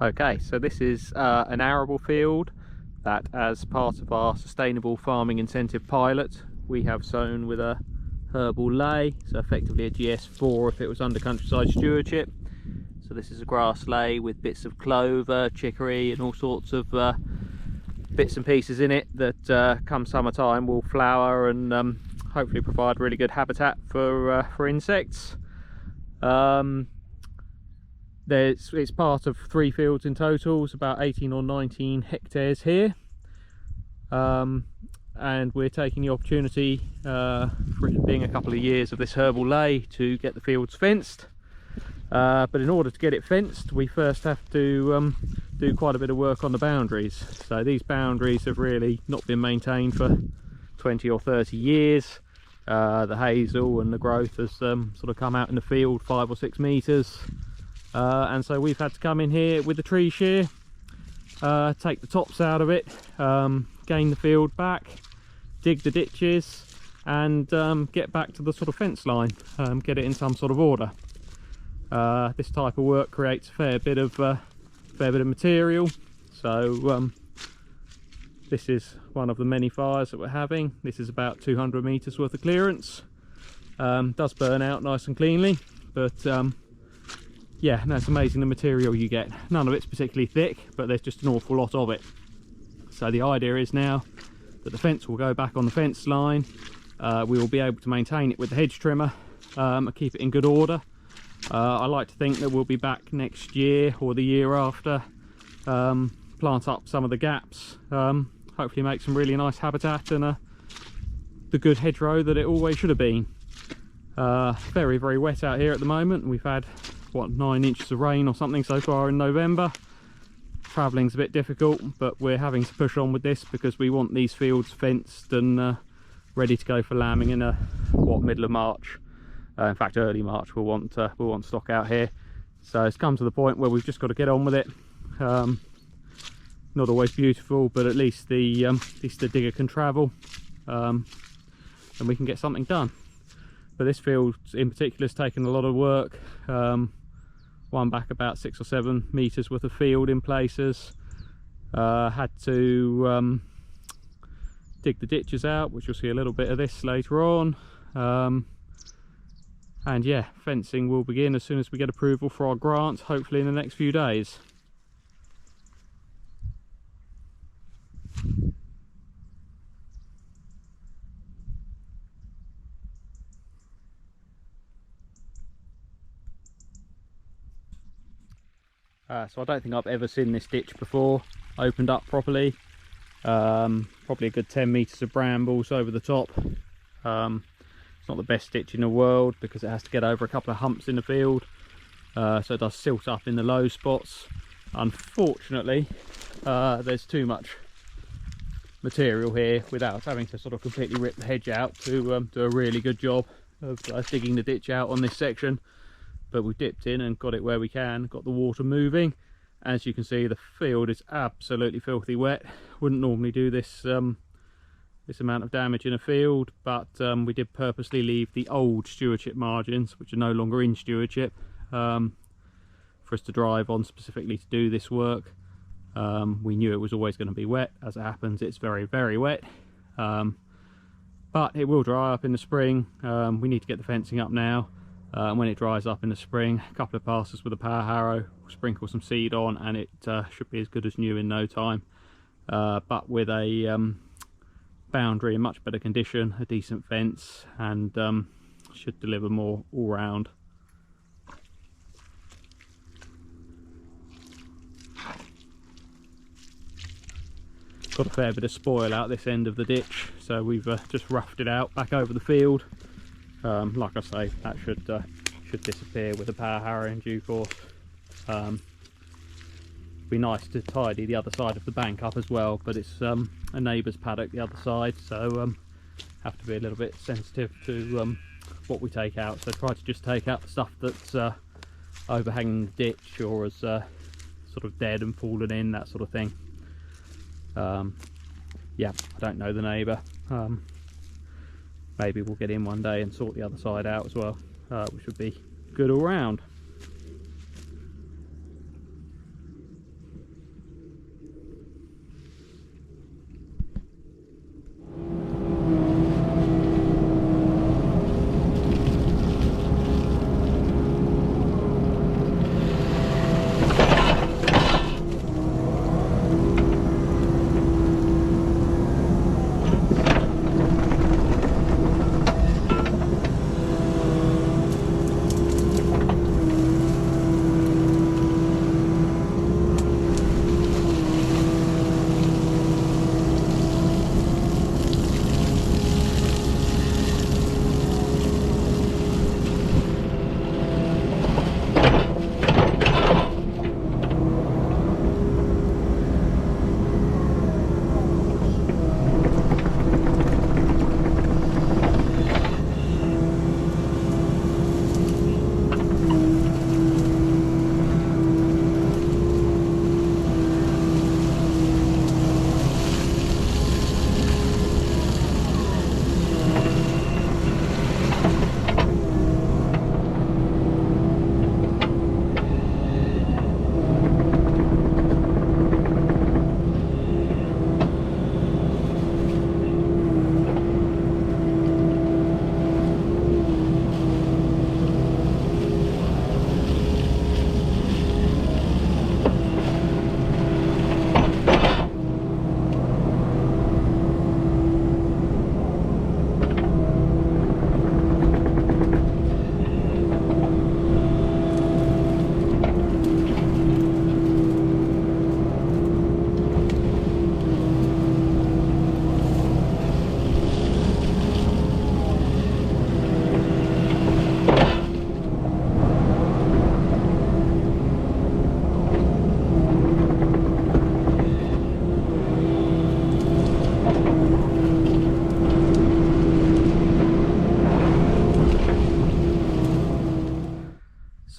Okay, so this is an arable field that, as part of our sustainable farming incentive pilot, we have sown with a herbal ley, so effectively a GS4 if it was under countryside stewardship. So this is a grass ley with bits of clover, chicory and all sorts of bits and pieces in it that come summertime will flower and hopefully provide really good habitat for insects. It's part of 3 fields in total. It's about 18 or 19 hectares here, and we're taking the opportunity, for it being a couple of years of this herbal ley, to get the fields fenced. But in order to get it fenced, we first have to do quite a bit of work on the boundaries. So these boundaries have really not been maintained for 20 or 30 years. The hazel and the growth has sort of come out in the field 5 or 6 meters. And so we've had to come in here with the tree shear, take the tops out of it, gain the field back, dig the ditches, and get back to the sort of fence line, get it in some sort of order. This type of work creates a fair bit of material. So this is one of the many fires that we're having. This is about 200 meters worth of clearance. Does burn out nice and cleanly, but yeah, no, it's amazing the material you get. None of it's particularly thick, but there's just an awful lot of it. So the idea is now that the fence will go back on the fence line. We will be able to maintain it with the hedge trimmer and keep it in good order. I like to think that we'll be back next year or the year after, plant up some of the gaps, hopefully make some really nice habitat and the good hedgerow that it always should have been. Very, very wet out here at the moment. We've had, what, 9 inches of rain or something so far in November. Travelling's a bit difficult, but we're having to push on with this because we want these fields fenced and ready to go for lambing in middle of March. In fact, early March we'll want stock out here. So it's come to the point where we've just got to get on with it. Not always beautiful, but at least the digger can travel, and we can get something done. But this field in particular has taken a lot of work. One back about 6 or 7 meters worth of field in places. Had to dig the ditches out, which you'll see a little bit of this later on. And yeah, fencing will begin as soon as we get approval for our grant, hopefully in the next few days. So I don't think I've ever seen this ditch before opened up properly. Probably a good 10 meters of brambles over the top. It's not the best ditch in the world because it has to get over a couple of humps in the field, so it does silt up in the low spots. Unfortunately, there's too much material here without having to sort of completely rip the hedge out to do a really good job of digging the ditch out on this section. But we've dipped in and got it where we can, got the water moving. As you can see, the field is absolutely filthy wet. Wouldn't normally do this this amount of damage in a field, but we did purposely leave the old stewardship margins, which are no longer in stewardship, for us to drive on specifically to do this work. We knew it was always going to be wet. As it happens, it's very, very wet, but it will dry up in the spring. We need to get the fencing up now. When it dries up in the spring, a couple of passes with a power harrow, sprinkle some seed on, and it should be as good as new in no time. But with a boundary in much better condition, a decent fence, and should deliver more all round. Got a fair bit of spoil out this end of the ditch, so we've just roughed it out back over the field. Like I say, that should disappear with a power harrow in due course. Be nice to tidy the other side of the bank up as well, but it's a neighbour's paddock the other side, so have to be a little bit sensitive to what we take out. So try to just take out the stuff that's overhanging the ditch or is sort of dead and fallen in, that sort of thing. Yeah, I don't know the neighbour. Maybe we'll get in one day and sort the other side out as well, which would be good all round.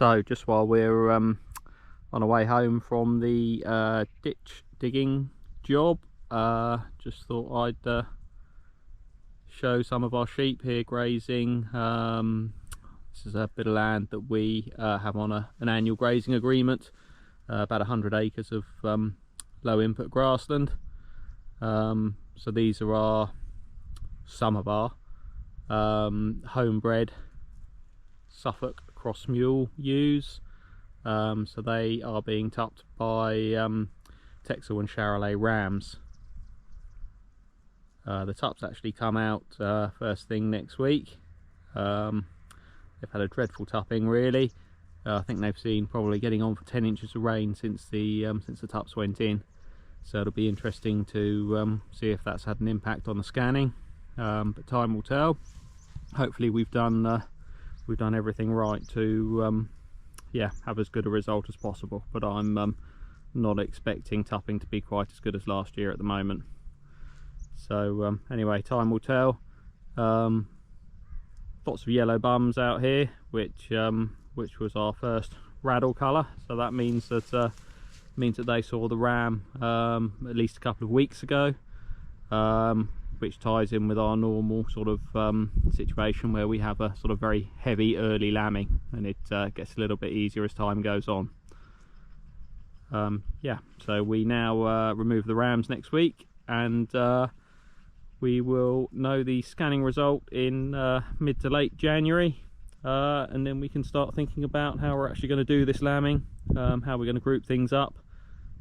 So just while we're on our way home from the ditch digging job, just thought I'd show some of our sheep here grazing. This is a bit of land that we have on an annual grazing agreement, about 100 acres of low input grassland. So these are some of our homebred Suffolk cross mule ewes. So they are being tupped by Texel and Charolais rams. The tups actually come out first thing next week. They've had a dreadful tupping, really. I think they've seen probably getting on for 10 inches of rain since the tups went in. So it'll be interesting to see if that's had an impact on the scanning, but time will tell. Hopefully we've done everything right to yeah, have as good a result as possible, but I'm not expecting tupping to be quite as good as last year at the moment. So anyway, time will tell. Lots of yellow bums out here, which was our first raddle colour, so that means that they saw the ram at least a couple of weeks ago, which ties in with our normal sort of situation where we have a sort of very heavy early lambing, and it gets a little bit easier as time goes on. Yeah, so we now remove the rams next week, and we will know the scanning result in mid to late January, and then we can start thinking about how we're actually going to do this lambing, how we're going to group things up.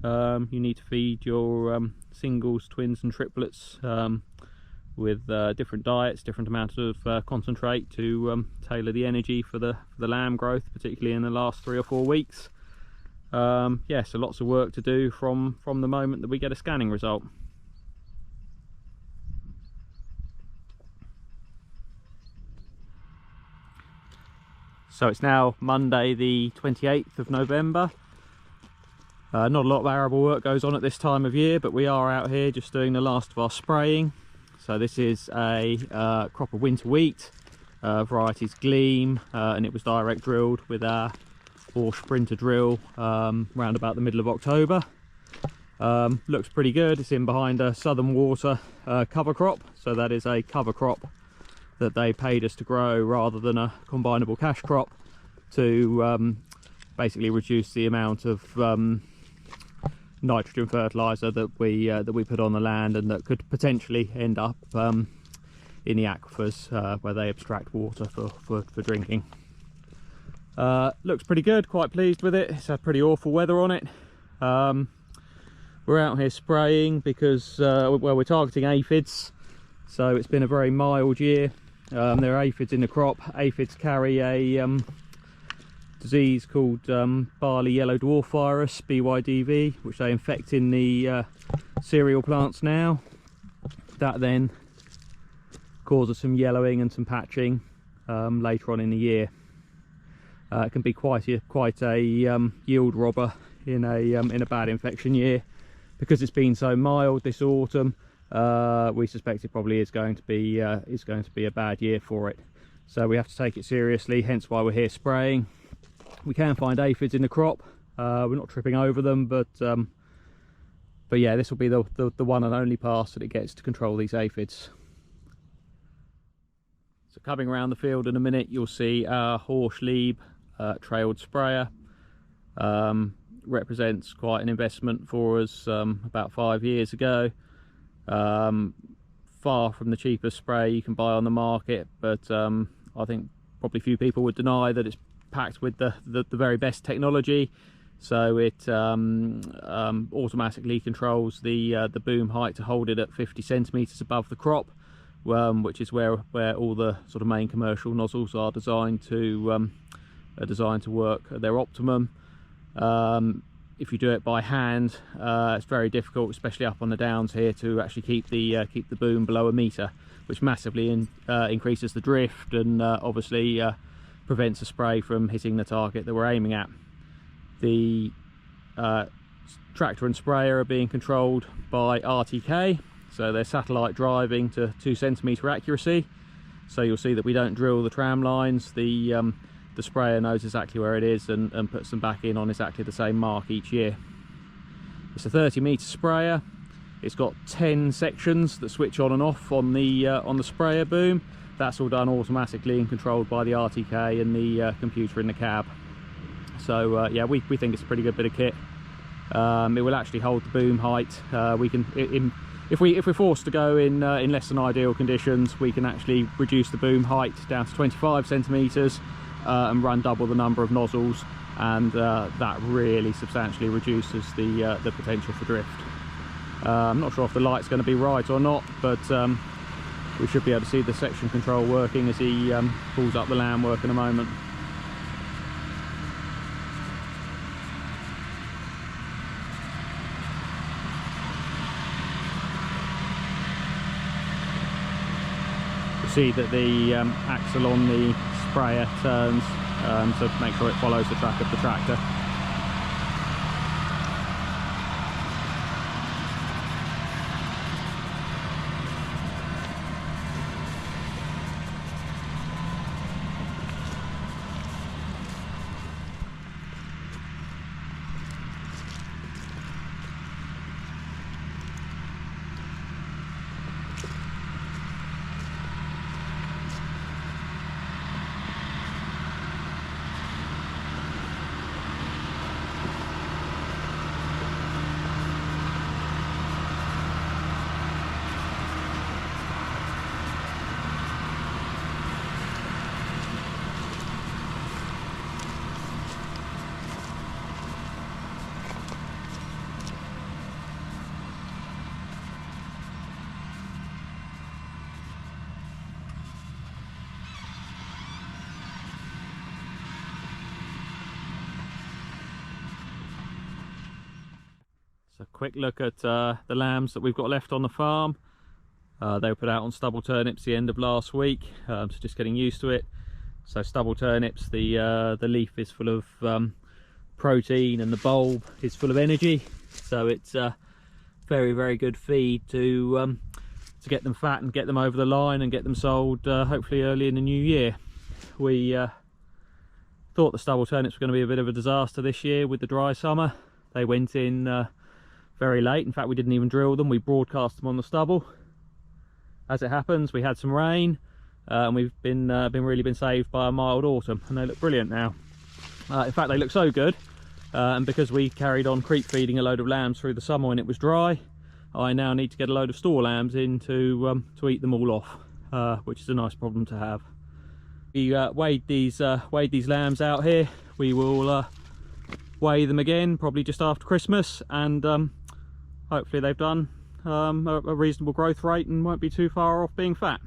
You need to feed your singles, twins and triplets with different diets, different amounts of concentrate to tailor the energy for the lamb growth, particularly in the last 3 or 4 weeks. Yeah, so lots of work to do from the moment that we get a scanning result. So it's now Monday the 28th of November. Not a lot of arable work goes on at this time of year, but we are out here just doing the last of our spraying. So this is a crop of winter wheat, varieties Gleam, and it was direct drilled with our Porsche Sprinter drill round about the middle of October. Looks pretty good. It's in behind a Southern Water cover crop, so that is a cover crop that they paid us to grow rather than a combinable cash crop, to basically reduce the amount of nitrogen fertilizer that we put on the land, and that could potentially end up in the aquifers where they abstract water for drinking. Looks pretty good, quite pleased with it. It's had pretty awful weather on it. We're out here spraying because well, we're targeting aphids, so it's been a very mild year. There are aphids in the crop. Aphids carry a disease called barley yellow dwarf virus, BYDV, which they infect in the cereal plants now. That then causes some yellowing and some patching later on in the year. It can be quite a yield robber in a bad infection year. Because it's been so mild this autumn, we suspect it probably is going to be a bad year for it. So we have to take it seriously, hence why we're here spraying. We can find aphids in the crop. We're not tripping over them, but yeah, this will be the one and only pass that it gets to control these aphids. So coming around the field in a minute, you'll see our Horsch Lieb trailed sprayer. Represents quite an investment for us about 5 years ago. Far from the cheapest spray you can buy on the market, but I think probably few people would deny that it's packed with the very best technology. So it automatically controls the boom height to hold it at 50 centimeters above the crop, which is where all the sort of main commercial nozzles are designed to work at their optimum. If you do it by hand, it's very difficult, especially up on the downs here, to actually keep the boom below a meter, which massively increases the drift and obviously prevents a spray from hitting the target that we're aiming at. The tractor and sprayer are being controlled by RTK, so they're satellite driving to 2 centimeter accuracy. So you'll see that we don't drill the tram lines. The the sprayer knows exactly where it is and puts them back in on exactly the same mark each year. It's a 30-metre sprayer. It's got 10 sections that switch on and off on the sprayer boom. That's all done automatically and controlled by the RTK and the computer in the cab. So yeah, we think it's a pretty good bit of kit. It will actually hold the boom height. We can, if we're forced to go in less than ideal conditions, we can actually reduce the boom height down to 25 centimetres and run double the number of nozzles, and that really substantially reduces the potential for drift. I'm not sure if the light's going to be right or not, but we should be able to see the section control working as he pulls up the lamb work in a moment. You see that the axle on the sprayer turns to make sure it follows the track of the tractor. A quick look at the lambs that we've got left on the farm. They were put out on stubble turnips the end of last week, so just getting used to it. So stubble turnips, the leaf is full of protein and the bulb is full of energy, so it's very, very good feed to get them fat and get them over the line and get them sold hopefully early in the new year. We thought the stubble turnips were going to be a bit of a disaster this year with the dry summer. They went in very late. In fact, we didn't even drill them. We broadcast them on the stubble. As it happens, we had some rain and we've been really been saved by a mild autumn, and they look brilliant now. In fact, they look so good, and because we carried on creep feeding a load of lambs through the summer when it was dry, I now need to get a load of store lambs in to eat them all off, which is a nice problem to have. We weighed these lambs out here. We will weigh them again probably just after Christmas, and hopefully they've done a reasonable growth rate and won't be too far off being fat.